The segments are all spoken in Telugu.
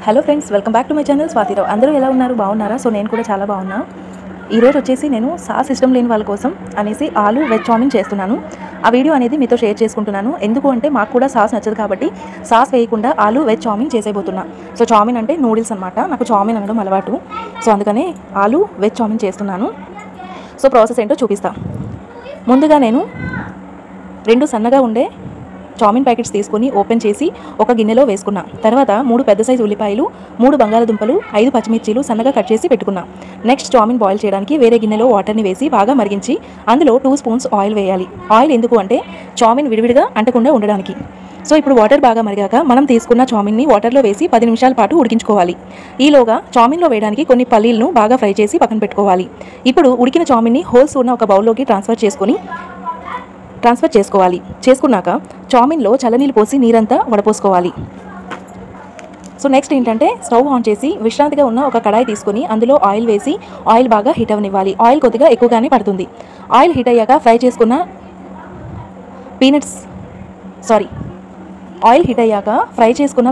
Hello friends, welcome back to my channel Swathi Rao. అందరూ ఎలా ఉన్నారు? బాగున్నారా? సో నేను కూడా చాలా బాగున్నా. ఈరోజు వచ్చేసి నేను సాస్ ఇష్టం లేని వాళ్ళ కోసం అనేసి ఆలు వెజ్ చామిన్ చేస్తున్నాను. ఆ వీడియో అనేది మీతో షేర్ చేసుకుంటున్నాను. ఎందుకు అంటే మాకు కూడా సాస్ నచ్చదు కాబట్టి సాస్ వేయకుండా ఆలు వెజ్ చామిన్ చేసేయబోతున్నా. సో చామిన్ అంటే నూడిల్స్ అనమాట. నాకు చామిన్ అనడం అలవాటు. సో అందుకనే ఆలు వెజ్ చామిన్ చేస్తున్నాను. సో ప్రాసెస్ ఏంటో చూపిస్తా. ముందుగా నేను 2 సన్నగా ఉండే చామిన్ ప్యాకెట్స్ తీసుకొని ఓపెన్ చేసి ఒక గిన్నెలో వేసుకున్నా. తర్వాత 3 పెద్ద సైజు ఉల్లిపాయలు, 3 బంగాళదుంపలు, 5 పచ్చిమిర్చీలు సన్నగా కట్ చేసి పెట్టుకున్నా. నెక్స్ట్ చామిన్ బాయిల్ చేయడానికి వేరే గిన్నెలో వాటర్ని వేసి బాగా మరిగించి అందులో 2 స్పూన్స్ ఆయిల్ వేయాలి. ఆయిల్ ఎందుకు అంటే చామిన్ విడివిడిగా అంటకుండా ఉండడానికి. సో ఇప్పుడు వాటర్ బాగా మరిగాక మనం తీసుకున్న చామిన్ని వాటర్లో వేసి 10 నిమిషాల పాటు ఉడికించుకోవాలి. ఈలోగా చామిన్లో వేయడానికి కొన్ని పల్లీలను బాగా ఫ్రై చేసి పక్కన పెట్టుకోవాలి. ఇప్పుడు ఉడికిన చామిన్ని హోల్స్ ఉన్న ఒక బౌల్లోకి ట్రాన్స్ఫర్ చేసుకోవాలి. చేసుకున్నాక చామిన్లో చల్లనీళ్ళు పోసి నీరంతా వడపోసుకోవాలి. సో నెక్స్ట్ ఏంటంటే స్టవ్ ఆన్ చేసి విశ్రాంతిగా ఉన్న ఒక కడాయి తీసుకొని అందులో ఆయిల్ వేసి ఆయిల్ బాగా హీట్ అవనివ్వాలి. ఆయిల్ కొద్దిగా ఎక్కువగానే పడుతుంది. ఆయిల్ హీట్ అయ్యాక ఫ్రై చేసుకున్న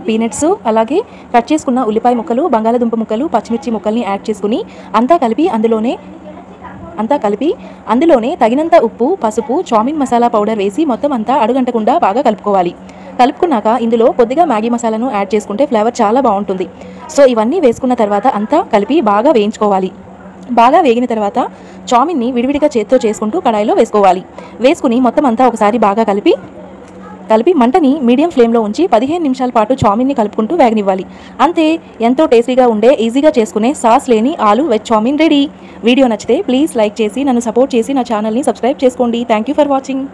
పీనట్స్ అలాగే కట్ చేసుకున్న ఉల్లిపాయ ముక్కలు, బంగాళదుంప ముక్కలు, పచ్చిమిర్చి ముక్కల్ని యాడ్ చేసుకుని అంతా కలిపి అందులోనే తగినంత ఉప్పు, పసుపు, చామిన్ మసాలా పౌడర్ వేసి మొత్తం అంతా అడుగంటకుండా బాగా కలుపుకోవాలి. కలుపుకున్నాక ఇందులో కొద్దిగా మ్యాగీ మసాలాను యాడ్ చేసుకుంటే ఫ్లేవర్ చాలా బాగుంటుంది. సో ఇవన్నీ వేసుకున్న తర్వాత అంతా కలిపి బాగా వేయించుకోవాలి. బాగా వేగిన తర్వాత చామిన్ని విడివిడిగా చేత్తో చేసుకుంటూ కడాయిలో వేసుకోవాలి. వేసుకుని మొత్తం అంతా ఒకసారి బాగా కలిపి మంటని మీడియం ఫ్లేమ్లో ఉంచి 15 నిమిషాల పాటు చామిన్ని కలుపుకుంటూ వేగనివ్వాలి. అంతే, ఎంతో టేస్టీగా ఉండే ఈజీగా చేసుకునే సాస్ లేని ఆలు వెజ్ చామిన్ రెడీ. వీడియో నచ్చితే ప్లీజ్ లైక్ చేసి నన్ను సపోర్ట్ చేసి నా ఛానల్ని సబ్స్క్రైబ్ చేసుకోండి. Thank you for watching.